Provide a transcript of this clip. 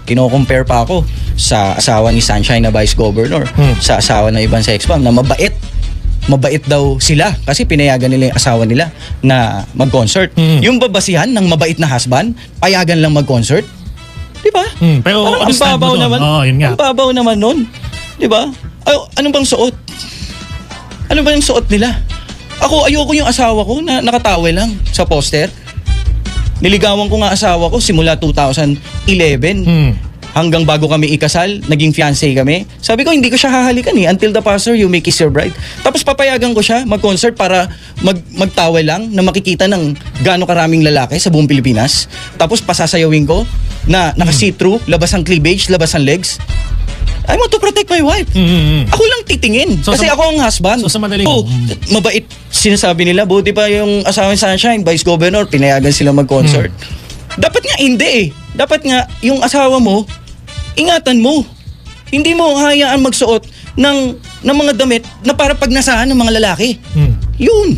kino-compare pa ako sa asawa ni Sunshine na Vice Governor, sa asawa ng ibang sex-bomb na mabait. Mabait daw sila kasi pinayagan nila yung asawa nila na mag-concert. Yung babasihan ng mabait na husband, payagan lang mag-concert. Di ba? Pero ang understand babaw mo naman. yun nga. Ang babaw naman nun. Di ba? Ano bang suot? Ano ba yung suot nila? Ayoko yung asawa ko na nakatawe lang sa poster. Niligawan ko nga asawa ko simula 2011. Hanggang bago kami ikasal, naging fiancé kami. Sabi ko, hindi ko siya hahalikan until the pastor, you may kiss your bride. Tapos papayagan ko siya mag-concert para magtawe lang na makikita ng gaano karaming lalaki sa buong Pilipinas. Tapos pasasayawin ko na naka-see-through, labas ang cleavage, labas ang legs. I want to protect my wife. Ako lang titingin. Kasi ako ang husband. So sa madaling... mabait sinasabi nila. Buti pa yung asawa ni Sunshine, Vice Governor, pinayagan sila mag-concert. Dapat nga hindi Dapat nga yung asawa mo, ingatan mo. Hindi mo hayaan magsuot ng mga damit na para pagnasahan ng mga lalaki. Yun.